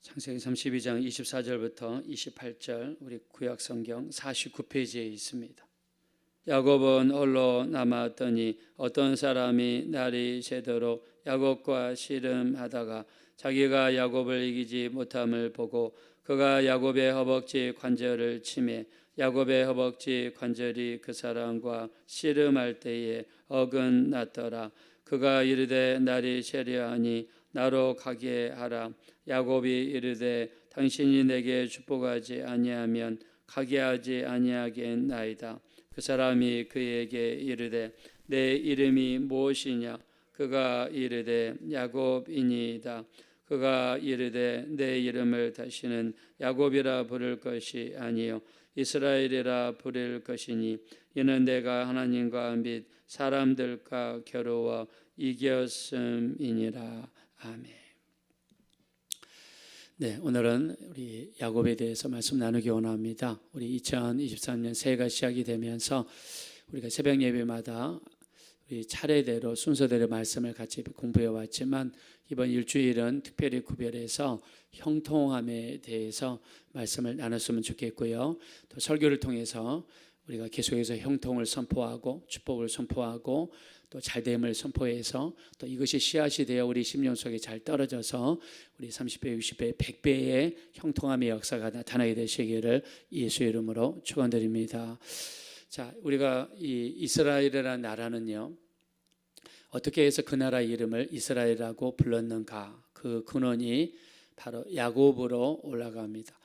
창세기 32장 24절부터 28절 우리 구약 성경 49페이지에 있습니다. 야곱은 홀로 남았더니 어떤 사람이 날이 새도록 야곱과 씨름하다가 자기가 야곱을 이기지 못함을 보고 그가 야곱의 허벅지 관절을 치매 야곱의 허벅지 관절이 그 사람과 씨름할 때에 어긋났더라. 그가 이르되 날이 새려하니 나로 가게 하라. 야곱이 이르되 당신이 내게 축복하지 아니하면 가게 하지 아니하겠나이다. 그 사람이 그에게 이르되 내 이름이 무엇이냐? 그가 이르되 야곱이니이다. 그가 이르되 내 이름을 다시는 야곱이라 부를 것이 아니요 이스라엘이라 부를 것이니 이는 내가 하나님과 및 사람들과 겨루어 이겼음이니라. 아멘. 네, 오늘은 우리 야곱에 대해서 말씀 나누기 원합니다. 우리 2023년 새해가 시작이 되면서 우리가 새벽 예배마다 우리 차례대로 순서대로 말씀을 같이 공부해 왔지만 이번 일주일은 특별히 구별해서 형통함에 대해서 말씀을 나눴으면 좋겠고요. 또 설교를 통해서 우리가 계속해서 형통을 선포하고 축복을 선포하고 또 잘됨을 선포해서 또 이것이 씨앗이 되어 우리 심령 속에 잘 떨어져서 우리 30배, 60배, 100배의 형통함의 역사가 나타나게 되시기를 예수의 이름으로 축원드립니다. 자, 우리가 이 이스라엘이라는 나라는요, 어떻게 해서 그 나라 이름을 이스라엘이라고 불렀는가? 그 근원이 바로 야곱으로 올라갑니다.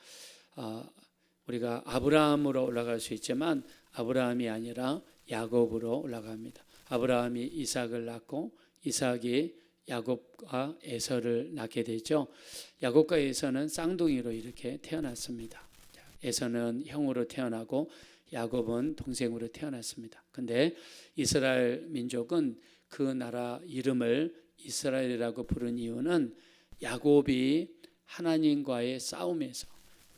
우리가 아브라함으로 올라갈 수 있지만 아브라함이 아니라 야곱으로 올라갑니다. 아브라함이 이삭을 낳고 이삭이 야곱과 에서를 낳게 되죠. 야곱과 에서는 쌍둥이로 이렇게 태어났습니다. 에서는 형으로 태어나고 야곱은 동생으로 태어났습니다. 근데 이스라엘 민족은 그 나라 이름을 이스라엘이라고 부른 이유는 야곱이 하나님과의 싸움에서,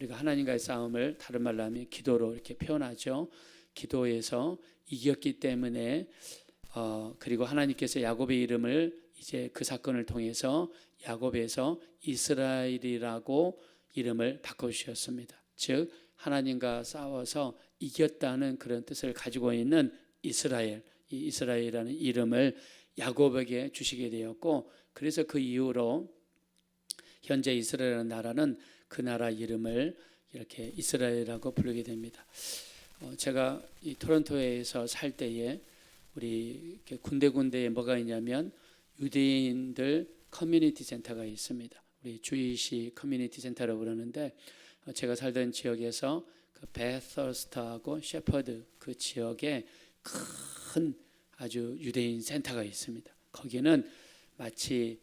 우리가 하나님과의 싸움을 다른 말로 하면 기도로 이렇게 표현하죠. 기도에서 이겼기 때문에 그리고 하나님께서 야곱의 이름을 이제 그 사건을 통해서 야곱에서 이스라엘이라고 이름을 바꿔주셨습니다. 즉 하나님과 싸워서 이겼다는 그런 뜻을 가지고 있는 이스라엘, 이 이스라엘이라는 이름을 야곱에게 주시게 되었고, 그래서 그 이후로 현재 이스라엘이라는 나라는 그 나라 이름을 이렇게 이스라엘이라고 부르게 됩니다. 제가 이 토론토에서 살 때에 우리 군데군데에 뭐가 있냐면 유대인들 커뮤니티 센터가 있습니다. 우리 주이시 커뮤니티 센터라고 그러는데 제가 살던 지역에서 그 베서스터하고 셰퍼드 그 지역에 큰 아주 유대인 센터가 있습니다. 거기는 마치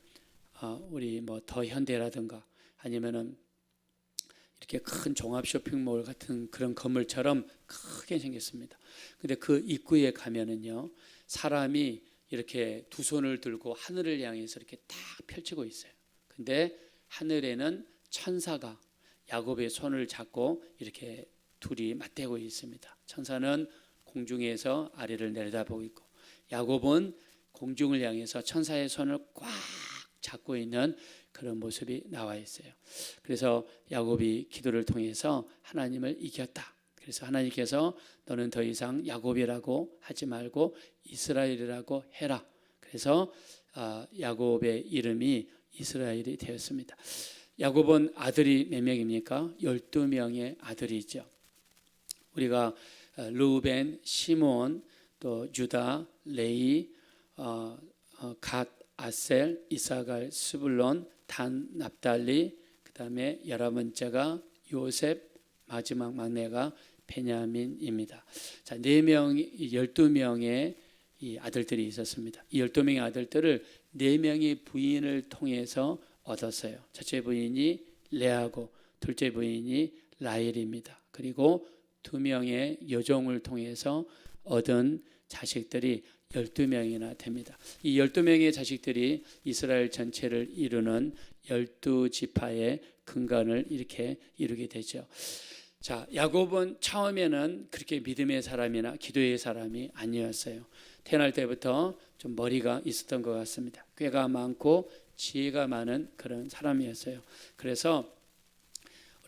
우리 뭐 더 현대라든가 아니면은 이렇게 큰 종합 쇼핑몰 같은 그런 건물처럼 크게 생겼습니다. 근데 그 입구에 가면은요, 사람이 이렇게 두 손을 들고 하늘을 향해서 이렇게 딱 펼치고 있어요. 근데 하늘에는 천사가 야곱의 손을 잡고 이렇게 둘이 맞대고 있습니다. 천사는 공중에서 아래를 내려다보고 있고 야곱은 공중을 향해서 천사의 손을 꽉 잡고 있는 그런 모습이 나와 있어요. 그래서 야곱이 기도를 통해서 하나님을 이겼다. 그래서 하나님께서 너는 더 이상 야곱이라고 하지 말고 이스라엘이라고 해라. 그래서 야곱의 이름이 이스라엘이 되었습니다. 야곱은 아들이 몇 명입니까? 12명의 아들이죠. 우리가 루벤, 시몬, 또 유다, 레위, 갓, 아셀, 이사갈, 스불론, 단, 납달리, 그 다음에 11번째가 요셉, 마지막 막내가 베냐민입니다. 자, 12명의 이 아들들이 있었습니다. 이 12명의 아들들을 4명의 부인을 통해서 얻었어요. 첫째 부인이 레아고 둘째 부인이 라헬입니다. 그리고 2명의 여종을 통해서 얻은 자식들이 12명이나 됩니다. 이 12명의 자식들이 이스라엘 전체를 이루는 12지파의 근간을 이렇게 이루게 되죠. 자, 야곱은 처음에는 그렇게 믿음의 사람이나 기도의 사람이 아니었어요. 태어날 때부터 좀 머리가 있었던 것 같습니다. 꾀가 많고 지혜가 많은 그런 사람이었어요. 그래서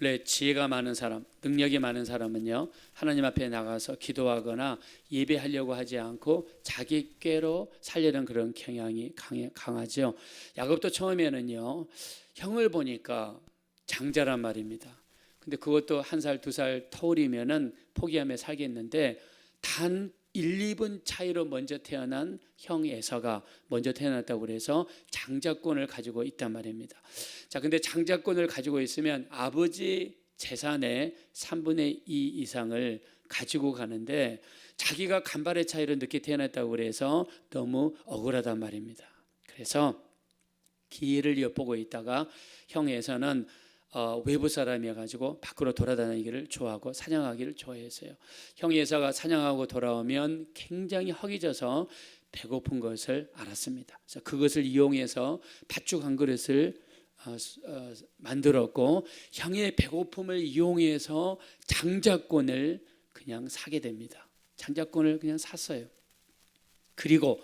원래 지혜가 많은 사람, 능력이 많은 사람은요, 하나님 앞에 나가서 기도하거나 예배하려고 하지 않고 자기 꾀로 살려는 그런 경향이 강하죠. 야곱도 처음에는요, 형을 보니까 장자란 말입니다. 근데 그것도 1살, 2살 터울이면은 포기하며 살겠는데, 단 1, 2분 차이로 먼저 태어난 형 에서가 먼저 태어났다고 그래서 장자권을 가지고 있단 말입니다. 자, 근데 장자권을 가지고 있으면 아버지 재산의 3분의 2 이상을 가지고 가는데, 자기가 간발의 차이로 늦게 태어났다고 그래서 너무 억울하단 말입니다. 그래서 기회를 엿보고 있다가 형 에서는 외부 사람이어가지고 밖으로 돌아다니기를 좋아하고 사냥하기를 좋아했어요. 형 예사가 사냥하고 돌아오면 굉장히 허기져서 배고픈 것을 알았습니다. 그래서 그것을 이용해서 팥죽 한 그릇을 만들었고, 형의 배고픔을 이용해서 장자권을 그냥 사게 됩니다. 장자권을 그냥 샀어요. 그리고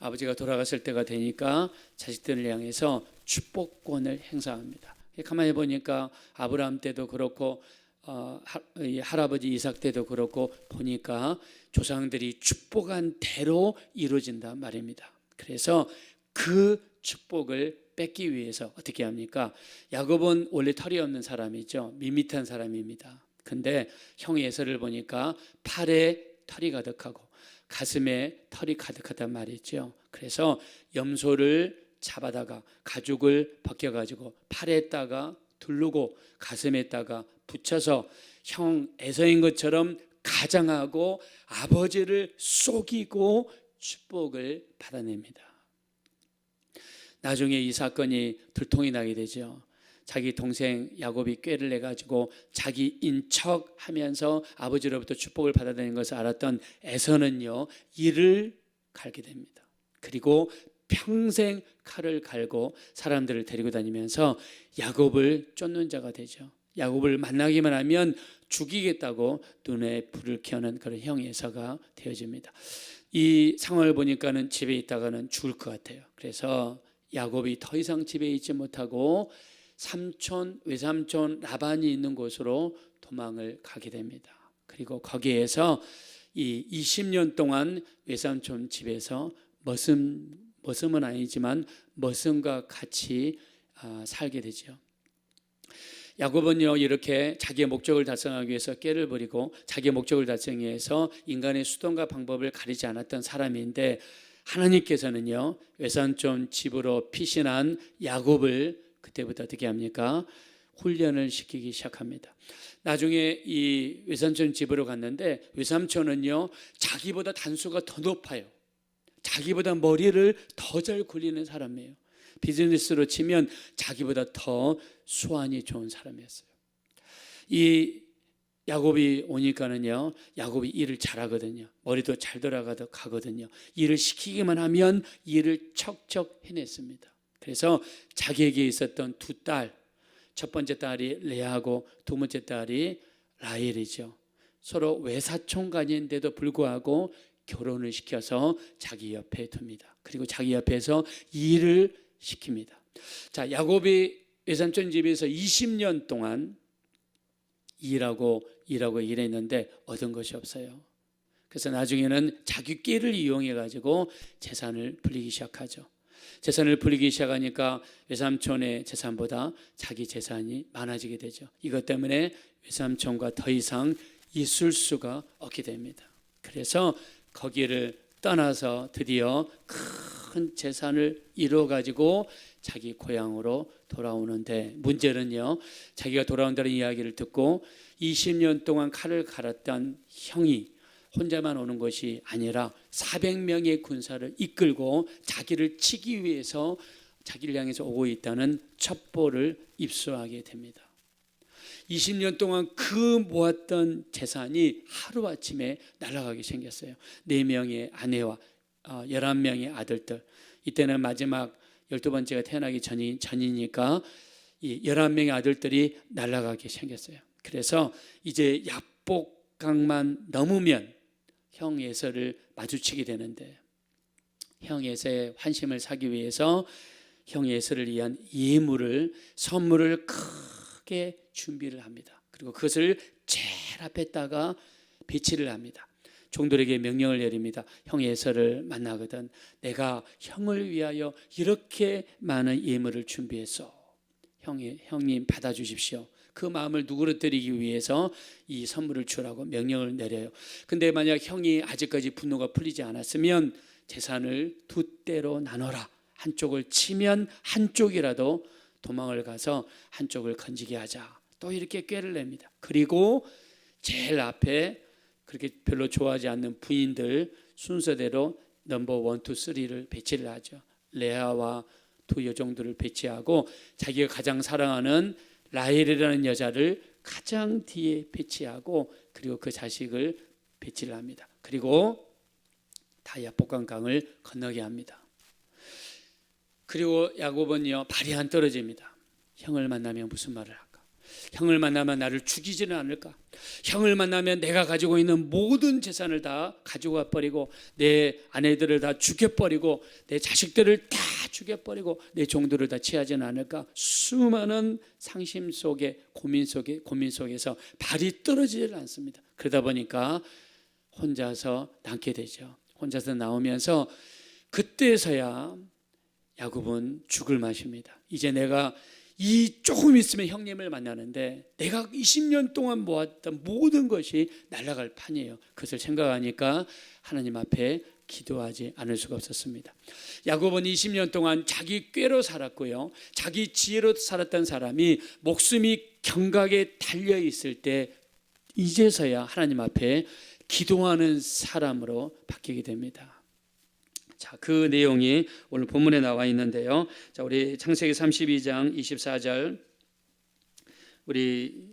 아버지가 돌아갔을 때가 되니까 자식들을 향해서 축복권을 행사합니다. 가만히 보니까 아브라함 때도 그렇고 할아버지 이삭 때도 그렇고 보니까 조상들이 축복한 대로 이루어진단 말입니다. 그래서 그 축복을 뺏기 위해서 어떻게 합니까? 야곱은 원래 털이 없는 사람이죠. 밋밋한 사람입니다. 근데 형 에서를 보니까 팔에 털이 가득하고 가슴에 털이 가득하단 말이죠. 그래서 염소를 잡아다가 가죽을 벗겨가지고 팔에다가 두르고 가슴에다가 붙여서 형 에서인 것처럼 가장하고 아버지를 속이고 축복을 받아냅니다. 나중에 이 사건이 들통이 나게 되죠. 자기 동생 야곱이 꾀를 내가지고 자기인 척 하면서 아버지로부터 축복을 받아내는 것을 알았던 에서는요, 이를 갈게 됩니다. 그리고 평생 칼을 갈고 사람들을 데리고 다니면서 야곱을 쫓는 자가 되죠. 야곱을 만나기만 하면 죽이겠다고 눈에 불을 켜는 그런 형 에서가 되어집니다. 이 상황을 보니까는 집에 있다가는 죽을 것 같아요. 그래서 야곱이 더 이상 집에 있지 못하고 삼촌, 외삼촌 라반이 있는 곳으로 도망을 가게 됩니다. 그리고 거기에서 이 20년 동안 외삼촌 집에서 머슴은 아니지만 머슴과 같이 살게 되죠. 야곱은요, 이렇게 자기의 목적을 달성하기 위해서 꾀를 부리고 자기의 목적을 달성하기 위해서 인간의 수단과 방법을 가리지 않았던 사람인데, 하나님께서는요, 외삼촌 집으로 피신한 야곱을 그때부터 어떻게 합니까? 훈련을 시키기 시작합니다. 나중에 이 외삼촌 집으로 갔는데, 외삼촌은요, 자기보다 단수가 더 높아요. 자기보다 머리를 더 잘 굴리는 사람이에요. 비즈니스로 치면 자기보다 더 수완이 좋은 사람이었어요. 이 야곱이 오니까는요, 야곱이 일을 잘하거든요. 머리도 잘 돌아가거든요. 일을 시키기만 하면 일을 척척 해냈습니다. 그래서 자기에게 있었던 두 딸, 첫 번째 딸이 레아하고 두 번째 딸이 라헬이죠. 서로 외사촌간인데도 불구하고 결혼을 시켜서 자기 옆에 둡니다. 그리고 자기 옆에서 일을 시킵니다. 자, 야곱이 외삼촌 집에서 20년 동안 일하고 일했는데 얻은 것이 없어요. 그래서 나중에는 자기 꾀를 이용해 가지고 재산을 불리기 시작하죠. 재산을 불리기 시작하니까 외삼촌의 재산보다 자기 재산이 많아지게 되죠. 이것 때문에 외삼촌과 더 이상 있을 수가 없게 됩니다. 그래서 거기를 떠나서 드디어 큰 재산을 이루어 가지고 자기 고향으로 돌아오는데, 문제는요, 자기가 돌아온다는 이야기를 듣고 20년 동안 칼을 갈았던 형이 혼자만 오는 것이 아니라 400명의 군사를 이끌고 자기를 치기 위해서 자기를 향해서 오고 있다는 첩보를 입수하게 됩니다. 20년 동안 그 모았던 재산이 하루아침에 날아가게 생겼어요. 4명의 아내와 11명의 아들들. 이때는 마지막 12번째가 태어나기 전이니까 이 11명의 아들들이 날아가게 생겼어요. 그래서 이제 야복강만 넘으면 형 에서를 마주치게 되는데, 형 에서의 환심을 사기 위해서 형 에서를 위한 예물을 선물을 크게 준비를 합니다. 그리고 그것을 제일 앞에다가 배치를 합니다. 종들에게 명령을 내립니다. 형 에서를 만나거든 내가 형을 위하여 이렇게 많은 예물을 준비해서 형님 받아주십시오. 그 마음을 누그러뜨리기 위해서 이 선물을 주라고 명령을 내려요. 근데 만약 형이 아직까지 분노가 풀리지 않았으면 재산을 두 대로 나눠라. 한쪽을 치면 한쪽이라도 도망을 가서 한쪽을 건지게 하자. 또 이렇게 꾀를 냅니다. 그리고 제일 앞에 그렇게 별로 좋아하지 않는 부인들 순서대로 넘버 1, 2, 3를 배치를 하죠. 레아와 두 여종들을 배치하고 자기가 가장 사랑하는 라헬이라는 여자를 가장 뒤에 배치하고 그리고 그 자식을 배치를 합니다. 그리고 다 야복강강을 건너게 합니다. 그리고 야곱은요 발이 안 떨어집니다. 형을 만나면 무슨 말을 할까? 형을 만나면 나를 죽이지는 않을까? 형을 만나면 내가 가지고 있는 모든 재산을 다 가져가 버리고 내 아내들을 다 죽여버리고 내 자식들을 다 죽여버리고 내 종들을 다 취하지는 않을까? 수많은 상심 속에 고민 속에서 발이 떨어지질 않습니다. 그러다 보니까 혼자서 남게 되죠. 혼자서 나오면서 그때서야 야곱은 죽을 맛입니다. 이제 내가 이 조금 있으면 형님을 만나는데 내가 20년 동안 모았던 모든 것이 날아갈 판이에요. 그것을 생각하니까 하나님 앞에 기도하지 않을 수가 없었습니다. 야곱은 20년 동안 자기 꾀로 살았고요. 자기 지혜로 살았던 사람이 목숨이 경각에 달려 있을 때 이제서야 하나님 앞에 기도하는 사람으로 바뀌게 됩니다. 자, 그 내용이 오늘 본문에 나와 있는데요. 자, 우리 창세기 32장 24절 우리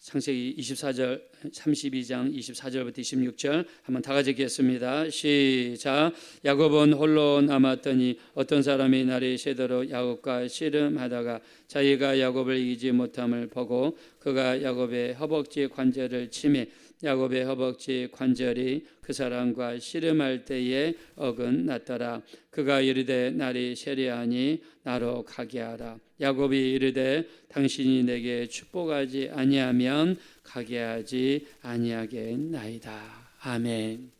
창세기 32장 24절부터 26절 한번 다 같이 읽겠습니다. 시작. 야곱은 홀로 남았더니 어떤 사람이 날이 새도록 야곱과 씨름하다가 자기가 야곱을 이기지 못함을 보고 그가 야곱의 허벅지 관절을 치매 야곱의 허벅지 관절이 그 사람과 씨름할 때에 어긋났더라. 그가 이르되 날이 세려하니 나로 가게 하라. 야곱이 이르되 당신이 내게 축복하지 아니하면 가게 하지 아니하겠나이다. 아멘.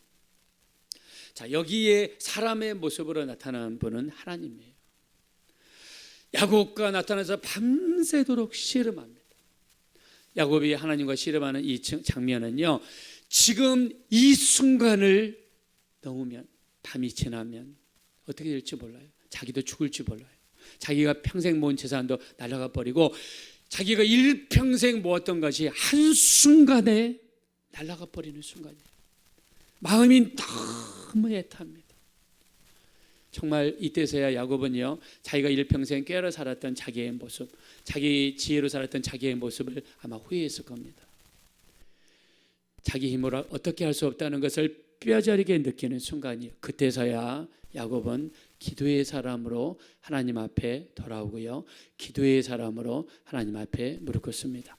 자, 여기에 사람의 모습으로 나타나는 분은 하나님이에요. 야곱과 나타나서 밤새도록 씨름합니다. 야곱이 하나님과 씨름하는 이 장면은요, 지금 이 순간을 넘으면 밤이 지나면 어떻게 될지 몰라요. 자기도 죽을지 몰라요. 자기가 평생 모은 재산도 날아가 버리고 자기가 일평생 모았던 것이 한순간에 날아가 버리는 순간이에요. 마음이 너무 애탑니다. 정말 이때서야 야곱은요 자기가 일평생 꾀로 살았던 자기의 모습, 자기 지혜로 살았던 자기의 모습을 아마 후회했을 겁니다. 자기 힘으로 어떻게 할 수 없다는 것을 뼈저리게 느끼는 순간이에요. 그때서야 야곱은 기도의 사람으로 하나님 앞에 돌아오고요, 기도의 사람으로 하나님 앞에 무릎 꿇습니다.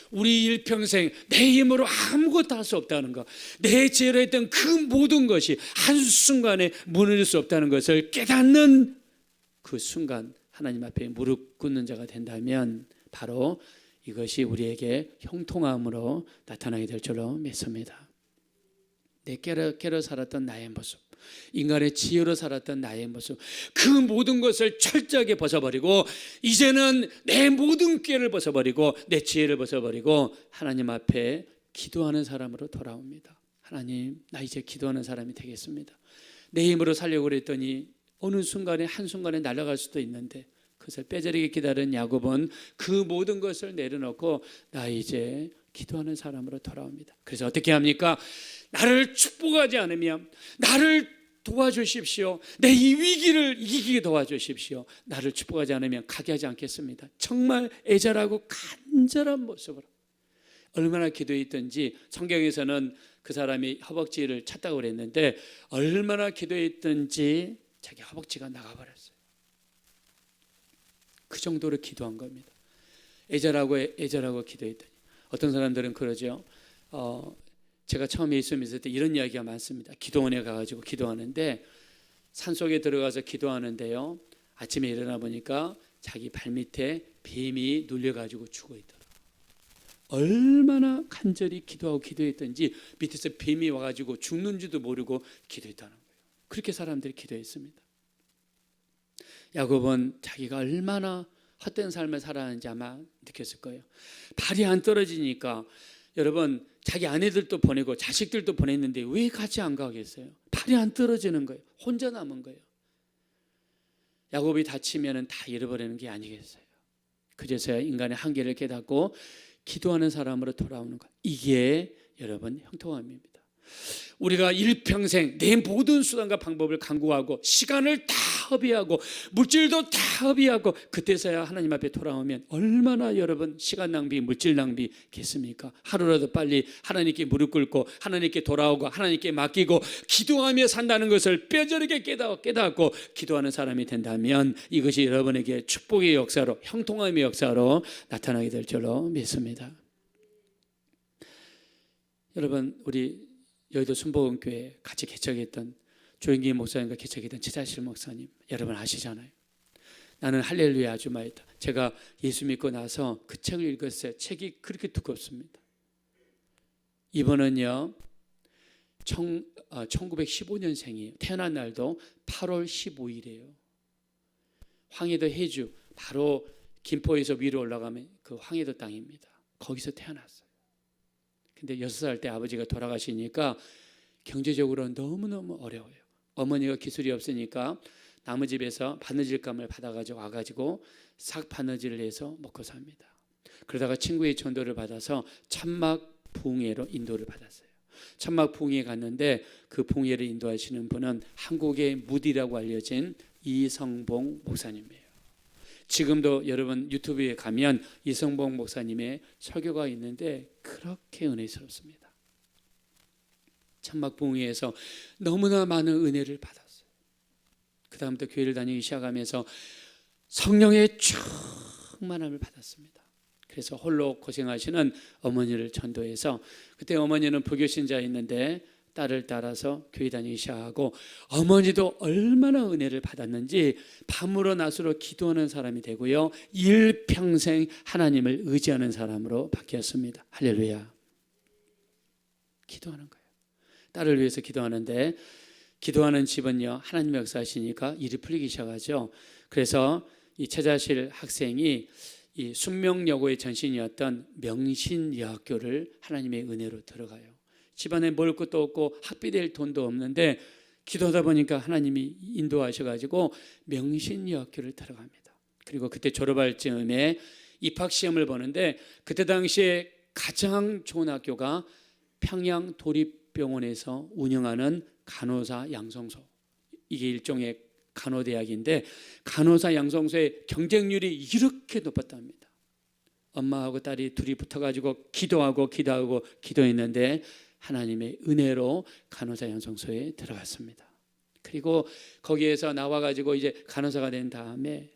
우리 일평생 내 힘으로 아무것도 할 수 없다는 것, 내 지혜로 했던 그 모든 것이 한순간에 무너질 수 없다는 것을 깨닫는 그 순간 하나님 앞에 무릎 꿇는 자가 된다면 바로 이것이 우리에게 형통함으로 나타나게 될 줄로 믿습니다. 내 깨러 살았던 나의 모습, 인간의 지혜로 살았던 나의 모습, 그 모든 것을 철저하게 벗어버리고 이제는 내 모든 꾀를 벗어버리고 내 지혜를 벗어버리고 하나님 앞에 기도하는 사람으로 돌아옵니다. 하나님, 나 이제 기도하는 사람이 되겠습니다. 내 힘으로 살려고 그랬더니 어느 순간에 한순간에 날아갈 수도 있는데 그것을 뼈저리게 기다린 야곱은 그 모든 것을 내려놓고 나 이제 기도하는 사람으로 돌아옵니다. 그래서 어떻게 합니까? 나를 축복하지 않으면 나를 도와주십시오. 내 이 위기를 이기게 도와주십시오. 나를 축복하지 않으면 가게 하지 않겠습니다. 정말 애절하고 간절한 모습으로 얼마나 기도했든지, 성경에서는 그 사람이 허벅지를 찼다고 그랬는데 얼마나 기도했든지 자기 허벅지가 나가버렸어요. 그 정도로 기도한 겁니다. 애절하고 기도했더니. 어떤 사람들은 그러죠. 제가 처음에 예수 믿을 때 이런 이야기가 많습니다. 기도원에 가가지고 기도하는데 산속에 들어가서 기도하는데요, 아침에 일어나 보니까 자기 발밑에 뱀이 눌려가지고 죽어있더라. 얼마나 간절히 기도하고 기도했던지 밑에서 뱀이 와가지고 죽는지도 모르고 기도했다는 거예요. 그렇게 사람들이 기도했습니다. 야곱은 자기가 얼마나 헛된 삶을 살아가는지 아마 느꼈을 거예요. 발이 안 떨어지니까, 여러분, 자기 아내들도 보내고 자식들도 보냈는데 왜 같이 안 가겠어요? 발이 안 떨어지는 거예요. 혼자 남은 거예요. 야곱이 다치면 다 잃어버리는 게 아니겠어요? 그제서야 인간의 한계를 깨닫고 기도하는 사람으로 돌아오는 것. 이게 여러분 형통함입니다. 우리가 일평생 내 모든 수단과 방법을 강구하고 시간을 다 허비하고 물질도 다 허비하고 그때서야 하나님 앞에 돌아오면 얼마나 여러분 시간 낭비, 물질 낭비겠습니까? 하루라도 빨리 하나님께 무릎 꿇고 하나님께 돌아오고 하나님께 맡기고 기도하며 산다는 것을 뼈저리게 깨닫고 기도하는 사람이 된다면 이것이 여러분에게 축복의 역사로, 형통함의 역사로 나타나게 될 줄로 믿습니다. 여러분, 우리 여의도 순복음교회 같이 개척했던 조영기 목사님과 개척했던 최자실 목사님, 여러분 아시잖아요. 나는 할렐루야 아주마이다. 제가 예수 믿고 나서 그 책을 읽었어요. 책이 그렇게 두껍습니다. 이번은요 1915년생이에요. 태어난 날도 8월 15일이에요. 황해도 해주, 바로 김포에서 위로 올라가면 그 황해도 땅입니다. 거기서 태어났어요. 근데 6살 때 아버지가 돌아가시니까 경제적으로 너무너무 어려워요. 어머니가 기술이 없으니까 남의 집에서 바느질감을 받아가지고 와가지고 싹 바느질을 해서 먹고 삽니다. 그러다가 친구의 전도를 받아서 천막 부흥회로 인도를 받았어요. 천막 부흥회에 갔는데 그 부흥회를 인도하시는 분은 한국의 무디라고 알려진 이성봉 목사님이에요. 지금도 여러분 유튜브에 가면 이성봉 목사님의 설교가 있는데 그렇게 은혜스럽습니다. 천막 부흥회에서 너무나 많은 은혜를 받았어요. 그 다음부터 교회를 다니기 시작하면서 성령의 충만함을 받았습니다. 그래서 홀로 고생하시는 어머니를 전도해서, 그때 어머니는 불교신자였는데 딸을 따라서 교회 다니기 시작하고, 어머니도 얼마나 은혜를 받았는지 밤으로 낮으로 기도하는 사람이 되고요, 일평생 하나님을 의지하는 사람으로 바뀌었습니다. 할렐루야. 기도하는 거예요. 딸을 위해서 기도하는데, 기도하는 집은요 하나님의 역사하시니까 일이 풀리기 시작하죠. 그래서 이 최자실 학생이 이 순명여고의 전신이었던 명신여학교를 하나님의 은혜로 들어가요. 집안에 먹을 것도 없고 학비 될 돈도 없는데 기도하다 보니까 하나님이 인도하셔가지고 명신여학교를 들어갑니다. 그리고 그때 졸업할 즈음에 입학시험을 보는데, 그때 당시에 가장 좋은 학교가 평양 도립병원에서 운영하는 간호사 양성소, 이게 일종의 간호대학인데 간호사 양성소의 경쟁률이 이렇게 높았답니다. 엄마하고 딸이 둘이 붙어가지고 기도했는데 하나님의 은혜로 간호사 양성소에 들어갔습니다. 그리고 거기에서 나와가지고 이제 간호사가 된 다음에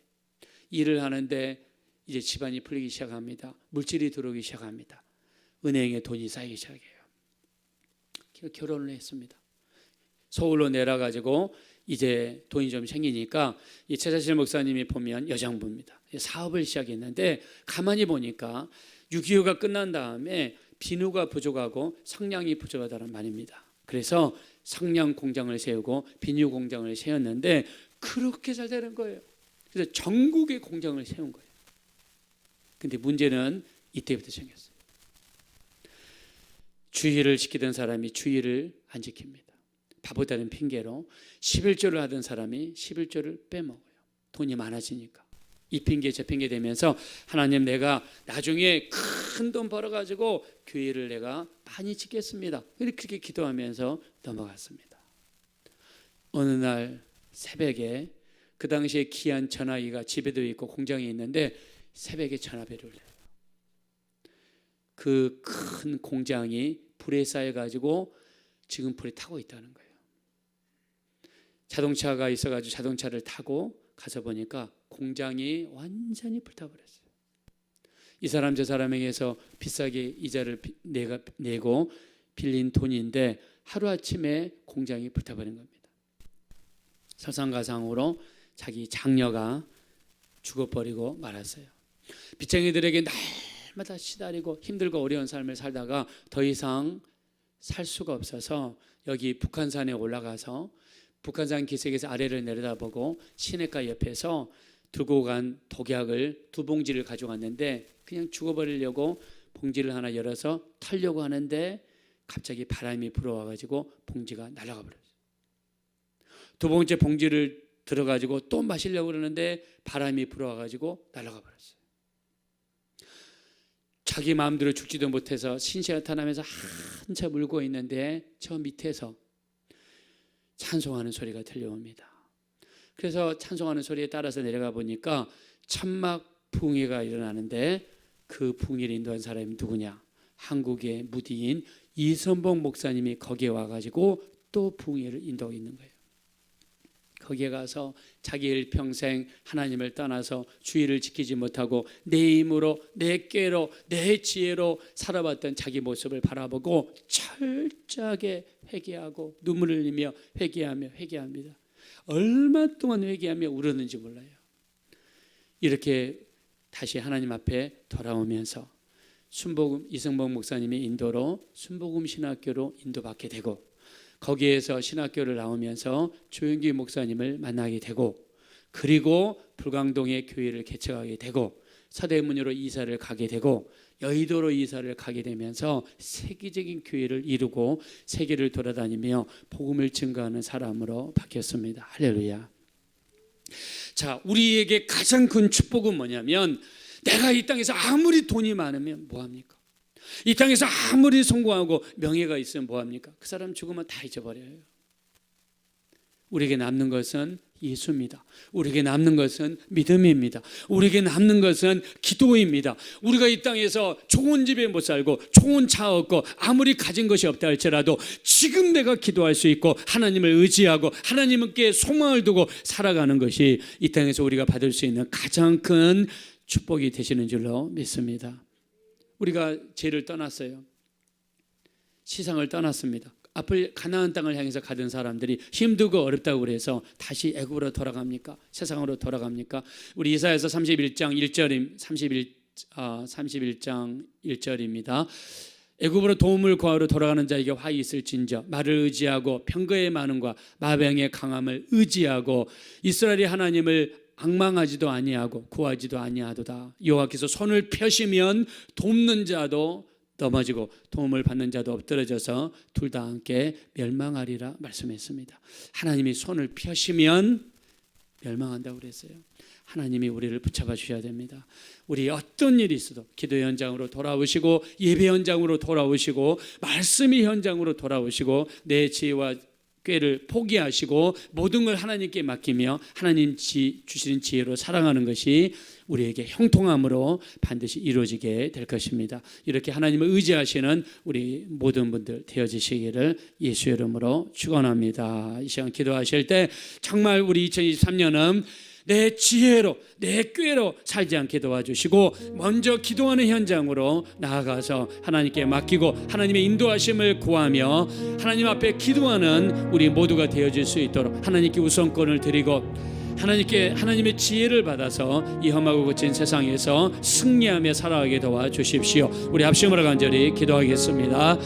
일을 하는데 이제 집안이 풀리기 시작합니다. 물질이 들어오기 시작합니다. 은행에 돈이 쌓이기 시작해요. 결혼을 했습니다. 서울로 내려가지고 이제 돈이 좀 생기니까 이 최자실 목사님이 보면 여장부입니다. 사업을 시작했는데 가만히 보니까 6.25가 끝난 다음에 비누가 부족하고 성냥이 부족하다는 말입니다. 그래서 성냥 공장을 세우고 비누 공장을 세웠는데 그렇게 잘 되는 거예요. 그래서 전국에 공장을 세운 거예요. 근데 문제는 이때부터 생겼어요. 주의를 지키던 사람이 주의를 안 지킵니다. 바보다는 핑계로 11조를 하던 사람이 11조를 빼먹어요. 돈이 많아지니까. 이 핑계 저 핑계 되면서 하나님, 내가 나중에 큰 돈 벌어가지고 교회를 내가 많이 짓겠습니다. 그렇게 기도하면서 넘어갔습니다. 어느 날 새벽에 그 당시에 귀한 전화기가 집에도 있고 공장에 있는데 새벽에 전화벨을 해요. 그 큰 공장이 불에 쌓여가지고 지금 불에 타고 있다는 거예요. 자동차가 있어가지고 자동차를 타고 가서 보니까 공장이 완전히 불타버렸어요. 이 사람 저 사람에게서 비싸게 이자를 내고 빌린 돈인데 하루아침에 공장이 불타버린 겁니다. 설상가상으로 자기 장녀가 죽어버리고 말았어요. 빚쟁이들에게 날마다 시달리고 힘들고 어려운 삶을 살다가 더 이상 살 수가 없어서 여기 북한산에 올라가서 북한산 기슭에서 아래를 내려다보고 시냇가 옆에서 들고 간 독약을 2봉지를 가져갔는데 그냥 죽어버리려고 봉지를 하나 열어서 털려고 하는데 갑자기 바람이 불어와가지고 봉지가 날아가 버렸어요. 2번째 봉지를 들어가지고 또 마시려고 그러는데 바람이 불어와가지고 날아가 버렸어요. 자기 마음대로 죽지도 못해서 신세가 타나면서 한참 울고 있는데 저 밑에서 찬송하는 소리가 들려옵니다. 그래서 찬송하는 소리에 따라서 내려가 보니까 천막 붕괴가 일어나는데 그 붕괴를 인도한 사람이 누구냐? 한국의 무디인 이선봉 목사님이 거기에 와가지고 또 붕괴를 인도하고 있는 거예요. 거기에 가서 자기 일평생 하나님을 떠나서 주의를 지키지 못하고 내 힘으로 내 꾀로 내 지혜로 살아왔던 자기 모습을 바라보고 철저하게 회개하고 눈물을 흘리며 회개합니다. 얼마 동안 회개하며 울었는지 몰라요. 이렇게 다시 하나님 앞에 돌아오면서 순복음 이승복 목사님의 인도로 순복음 신학교로 인도받게 되고 거기에서 신학교를 나오면서 조영기 목사님을 만나게 되고 그리고 불광동에 교회를 개척하게 되고 서대문으로 이사를 가게 되고 여의도로 이사를 가게 되면서 세계적인 교회를 이루고 세계를 돌아다니며 복음을 증거하는 사람으로 바뀌었습니다. 할렐루야. 자, 우리에게 가장 큰 축복은 뭐냐면 내가 이 땅에서 아무리 돈이 많으면 뭐합니까? 이 땅에서 아무리 성공하고 명예가 있으면 뭐합니까? 그 사람 죽으면 다 잊어버려요. 우리에게 남는 것은 예수입니다. 우리에게 남는 것은 믿음입니다. 우리에게 남는 것은 기도입니다. 우리가 이 땅에서 좋은 집에 못 살고 좋은 차 없고 아무리 가진 것이 없다 할지라도 지금 내가 기도할 수 있고 하나님을 의지하고 하나님께 소망을 두고 살아가는 것이 이 땅에서 우리가 받을 수 있는 가장 큰 축복이 되시는 줄로 믿습니다. 우리가 죄를 떠났어요. 시상을 떠났습니다. 앞을 가나안 땅을 향해서 가던 사람들이 힘들고 어렵다고 그래서 다시 애굽으로 돌아갑니까? 세상으로 돌아갑니까? 우리 이사야서 31장 1절입니다. 애굽으로 도움을 구하러 돌아가는 자에게 화이 있을진저 말을 의지하고 병거의 많음과 마병의 강함을 의지하고 이스라엘이 하나님을 앙망하지도 아니하고 구하지도 아니하도다. 여호와께서 손을 펴시면 돕는 자도 넘어지고 도움을 받는 자도 엎드러져서 둘 다 함께 멸망하리라 말씀했습니다. 하나님이 손을 펴시면 멸망한다고 그랬어요. 하나님이 우리를 붙잡아 주셔야 됩니다. 우리 어떤 일이 있어도 기도 현장으로 돌아오시고 예배 현장으로 돌아오시고 말씀의 현장으로 돌아오시고 내 지혜와 꾀를 포기하시고 모든 걸 하나님께 맡기며 하나님 주시는 지혜로 살아가는 것이 우리에게 형통함으로 반드시 이루어지게 될 것입니다. 이렇게 하나님을 의지하시는 우리 모든 분들 되어지시기를 예수 이름으로 축원합니다. 이 시간 기도하실 때 정말 우리 2023년은 내 지혜로 내 꾀로 살지 않게 도와주시고 먼저 기도하는 현장으로 나아가서 하나님께 맡기고 하나님의 인도하심을 구하며 하나님 앞에 기도하는 우리 모두가 되어질 수 있도록 하나님께 우선권을 드리고 하나님의 지혜를 받아서 이 험하고 거친 세상에서 승리하며 살아가게 도와주십시오. 우리 합심으로 간절히 기도하겠습니다.